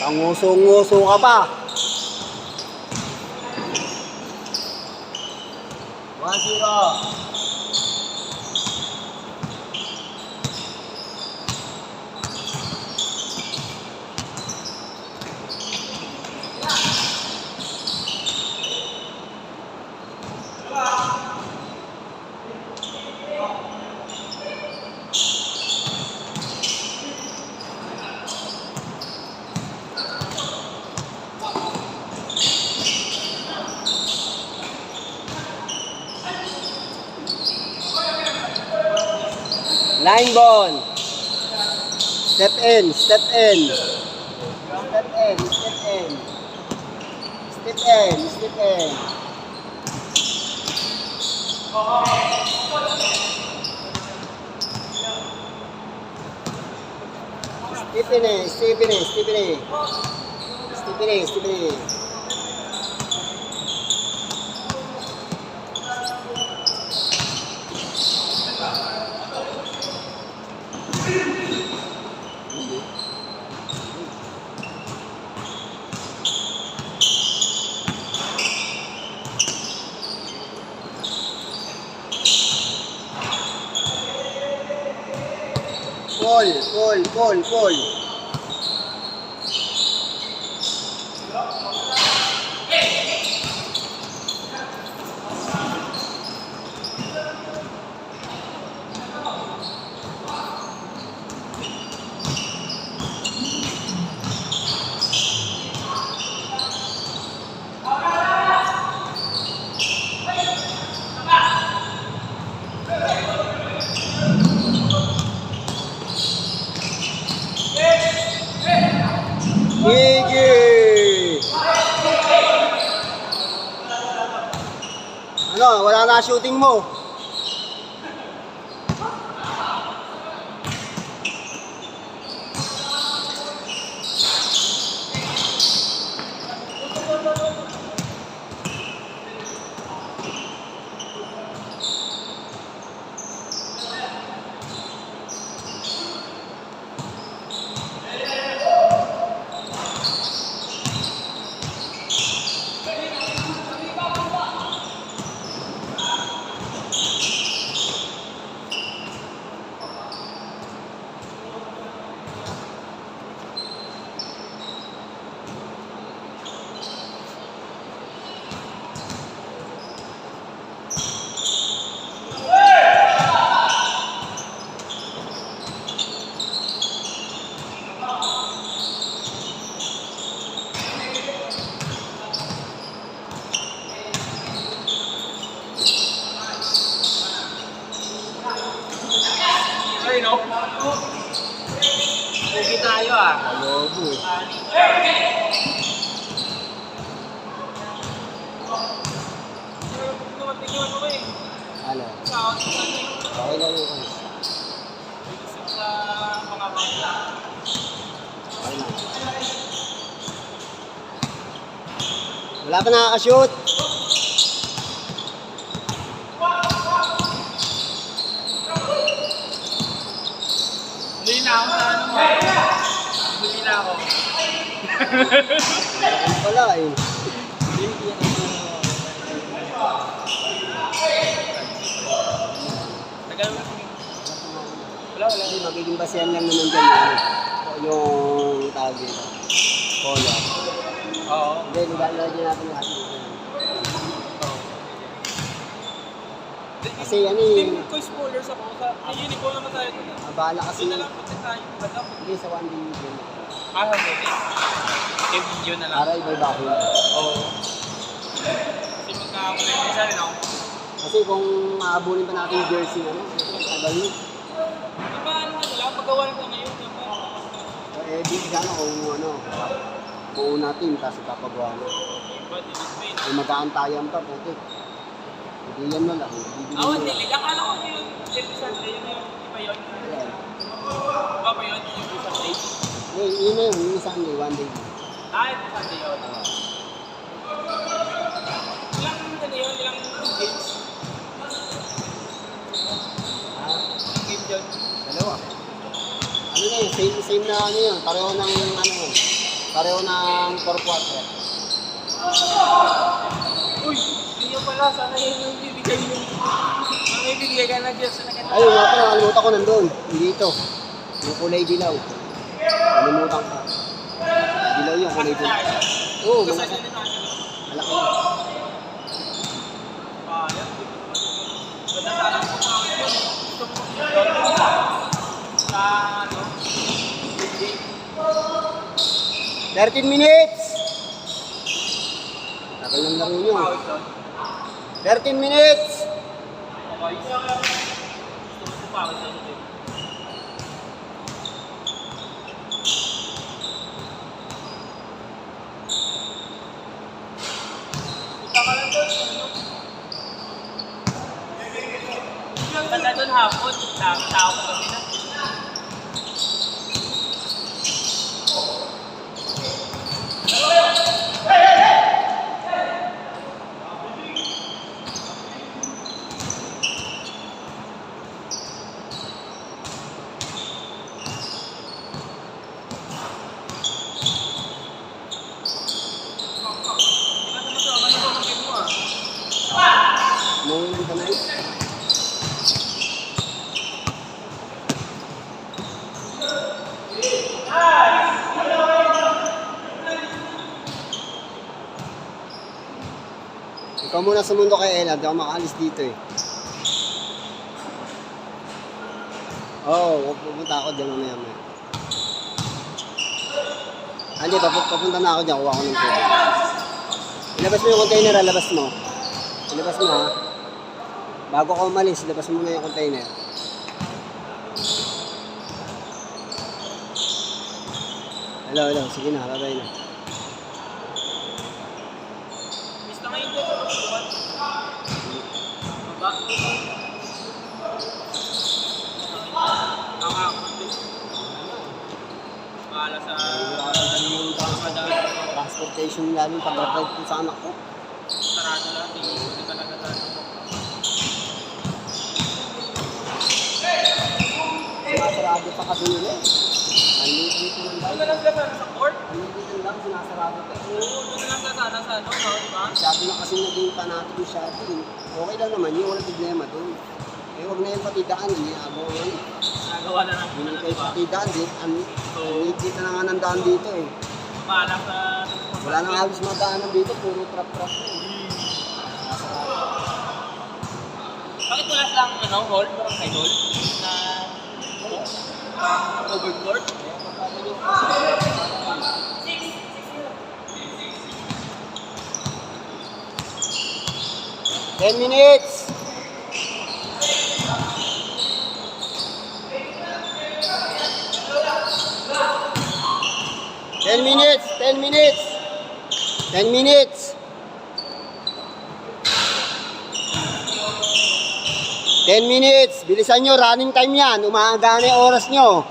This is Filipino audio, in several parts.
Panguso-nguso ka pa. 1-0. Line ball. Step in, step in. Step in, step in. Step in, step in. Step in, step in, step in. Step in, step in. Pull. Ano, wala na shooting mo. Pugi tayo ah. Lobo. Ano? Okay lang yun. Sa mga bangla. Okay lang. Wala pa nakakashoot. Huli na ako sa ano mo. Huli na ako. Wala eh. Tagal mo. Wala. Hindi, magiging basehan lang naman dyan yung tawag dito. Polo. Oo. Hindi, nilalagyan natin yung ating kasi ano Hindi eh, ko spoilers ako. Sa unicorn naman tayo doon. abala kasi Doon na lang punta tayo. hindi sa 1 day yun. Okay. Yung video na lang. Para iba-iba ko yun. Oo. Kasi magkakakulay din sa rin ako. Kasi kung aabulin pa natin yung jersey, ano, tagal yun. Diba ano lang, paggawa lang ngayon. Eh, di sana kung ano, buo natin, tapos ipapagawa na. Kung magkaantayan pa, puti. Hindi yan na lang. Hindi. Akala ko yun. Every Sunday yun yung iba yun. Ayan. Iba pa yun yung every Sunday. Yun na yun, yung Sunday, 1 day. Every Sunday yun. Ilang ano yun? Ilang games? Ilang games yun? Dalawa. Ano na yun, same na ano yun, pareho ng ano yun. Pareho ng 4-4. Uy, hindi yung pala. Sana yun yung bibigay yung... Ang ibigay ka na dyan sa nakita. Ayun nga pala, nakalimutan ko nandun. Hindi ito. Yung kulay dilaw. Nakalimutan ko. Dilaw yung kulay dilaw. Oo, malaki. Malaki. Ganda sana ang pagkakit yun. Gusto mo sa ano? 13 minutes! Tagal ng laro nyo. 13 minutes! Okay. Gusto mo pawis sa inyo. Punta ka lang doon. Ganda doon hapon. Tao ko kami na. Nung ka na yun? Ikaw muna sa mundo kay Ella, di ako makaalis dito eh. Oo, pupunta ako dyan mamaya mamaya. Hindi, papunta na ako dyan, kuha ko ng food. Ilabas mo yung container, labas mo. Ilabas mo ha. Bago ka umalis, ilabas mo na yung container. Hello, hello. Sige na, bye-bye na. Miss na ngayon dito. Baba. Bahala sa... Transportation namin pag-drive ko sa anak ko. Sarado lang. Hindi talaga sarado. Sinasarado pa kasi nila eh. Unlimited lang Doon daw. na lang sila sa court? Unlimited lang, sinasarado pa eh. Oo, doon na lang sila sana sa ano, no? Diba? Masyado na kasi naging fanatic yung shopping. Okay lang naman yun, walang problema doon. Eh, huwag na yung patidaan, hindi agaw nga yun. Nagawa na lang Hindi na kayo diba? patidaan, dito na nga ng daan dito eh. Bahala sa... Wala nang halos madaanan dito, puro trap-trap na eh. Bakit wala silang ano, hall? Barangay hall? Na overcourt? Ten minutes! Ten minutes! 10 minutes! 10 minutes! 10 minutes! Bilisan nyo, running time yan. Umaga na yung oras nyo.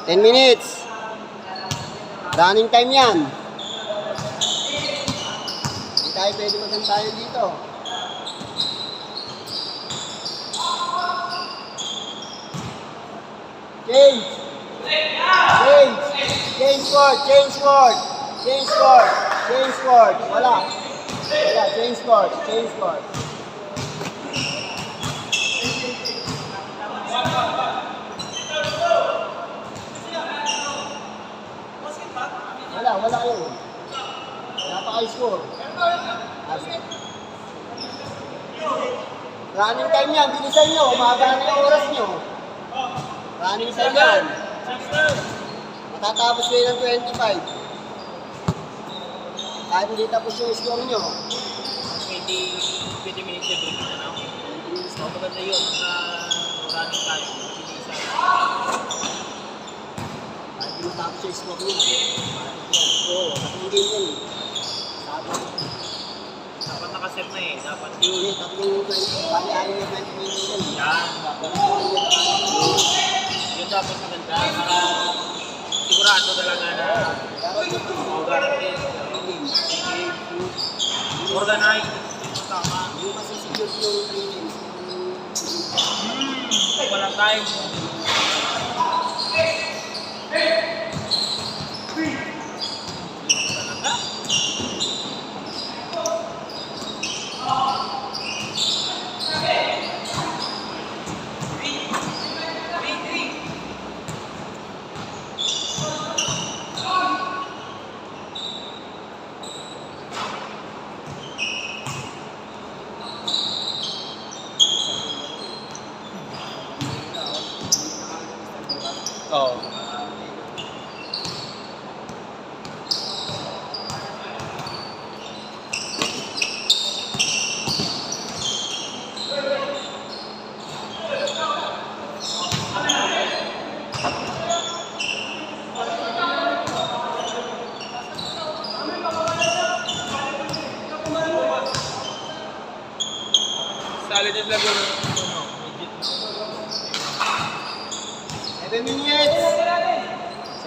10 minutes. Running time yan. Hindi tayo pwede magantayan dito. Change! Change! Change court! Change court! Change court! Change court! Wala. Wala. Change court! Change court! Wala. Wala kayo. Wala pa kayo score. Running time yan. Bilisan nyo. Umaga na yung oras nyo. Running time yan. Matatapos kayo ng 25. Kahit hindi tapos yung score nyo. 20 minutes every minute na. 20 minutes na. Maganda yun sa running time. Kahit hindi matapos yung score nyo. Oo, tatlong game yan eh. Dapat nakaset na eh. Dapat yun. Hindi, tatlong 20. Bali-anin na 20 minutes yan. Yan. Dapat yun dapat maganda para sigurado talaga na guarantee. Organize. Tama. Hindi masisecure yung 3 games. Walang time.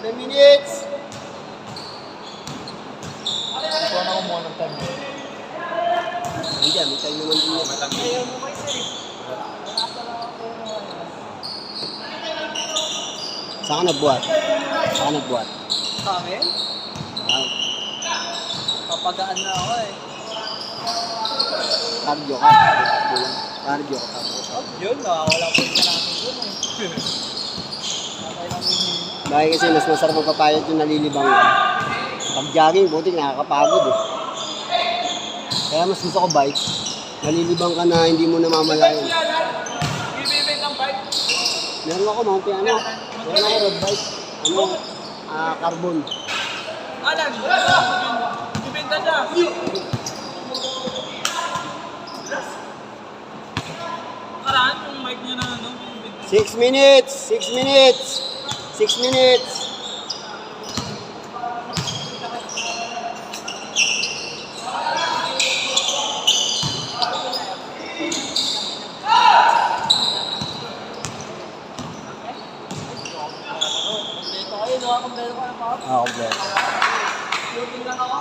7 minutes. Ito na kumuha ng time. Hindi, may time naman din yan. Saan ka nagbuhat? Saan ka nagbuhat? Sa amin? Ah, Papagaan na ako eh. cardio ka. Cardio ka. Yun na, wala po sa natin dun eh. Patay lang yung... Dahil kasi mas masarap magpapayat yung nalilibang ka. Pag jogging, buti nakakapagod eh. Kaya mas gusto ko bike. Nalilibang ka na hindi mo namamalayan. Bibibig ang bike. Meron ako mountain ano. Meron ako road bike. Ano? Carbon. Alan, bibenta niya. Karaan yung mic niya na ano. 6 minutes! 6 minutes! 6 minutes! Kompleto kayo, no? Kompleto kayo pa. Kompleto. Shooting lang ako.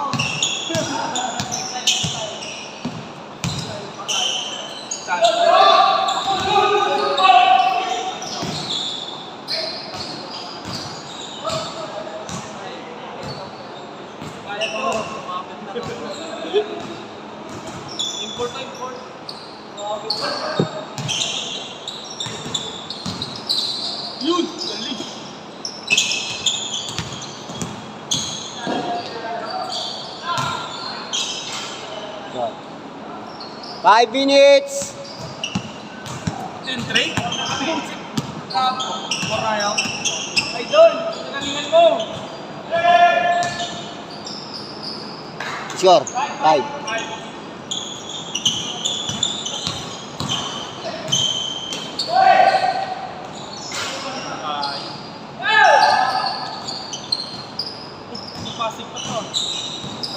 Kaya ko, sumapit na ako. Import na import. Yun! Galing! Right. 5 minutes! 10-3? Marayaw. Idol! Nagalingan mo! Sure. 5. Pasig pa to.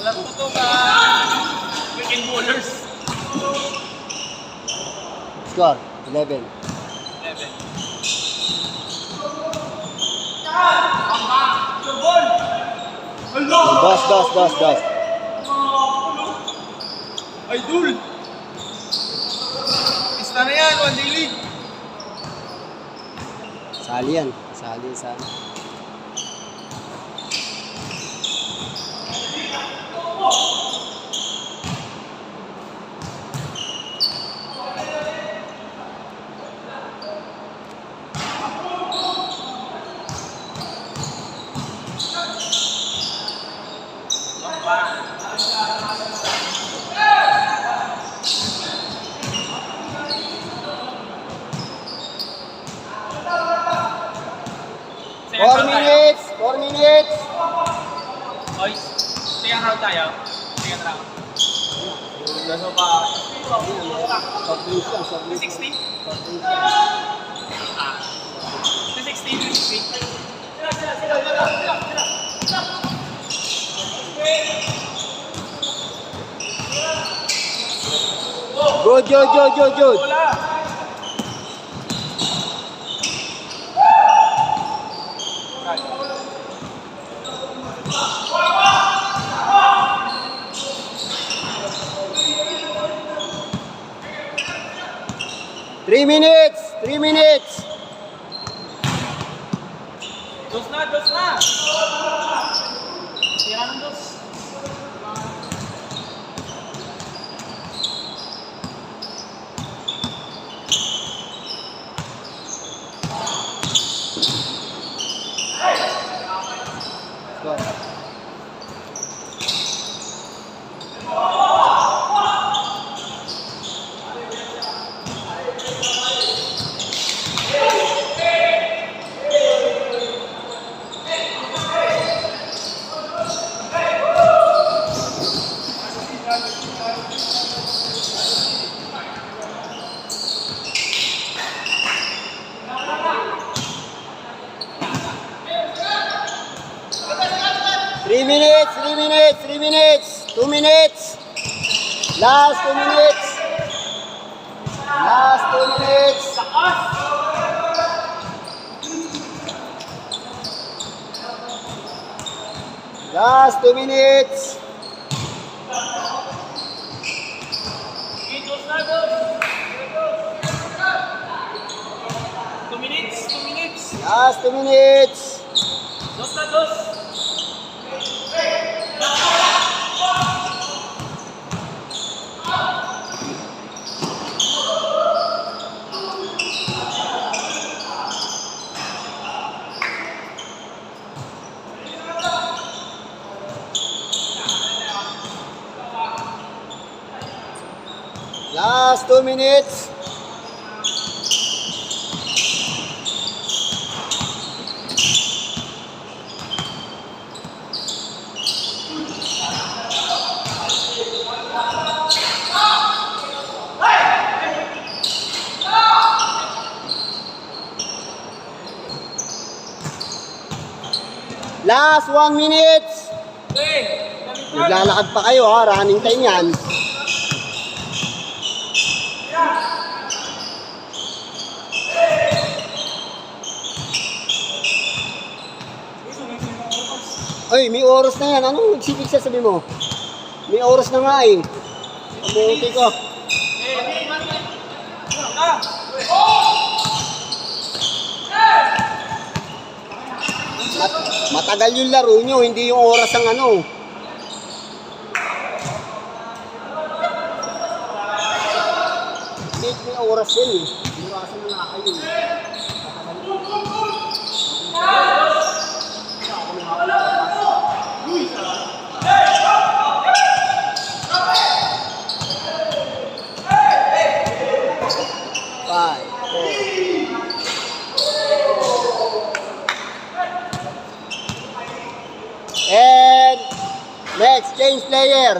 Alam ko to ka weekend bowlers. Score. 11. 11. Dos. Idol! Pista na yan, one day league. Sali yan. Sali. Second round tayo. 4 minutes! Boys, second round tayo. Second round. Gaso pa. Soft drinks lang, soft drinks. 260? Soft drinks lang. 260. Good. Wala! Three minutes! Dos na! Tira ng dos. Score. Three minutes. 2 minutes. Last 2 minutes. Last 2 minutes. Dos na, dos. 2 minutes, 2 minutes. Last 2 minutes. Dos na, dos. Last 2 minutes. Last 1 minute. Naglalakad pa kayo ha, running time yan. Ay, may oras na yan. Anong nagsipig sa sabi mo? May oras na nga eh. Pabuti ko. Matagal yung laro nyo, hindi yung oras ang ano. May oras yan eh. Iwasan na nga kayo eh. Five, four. And next, change player.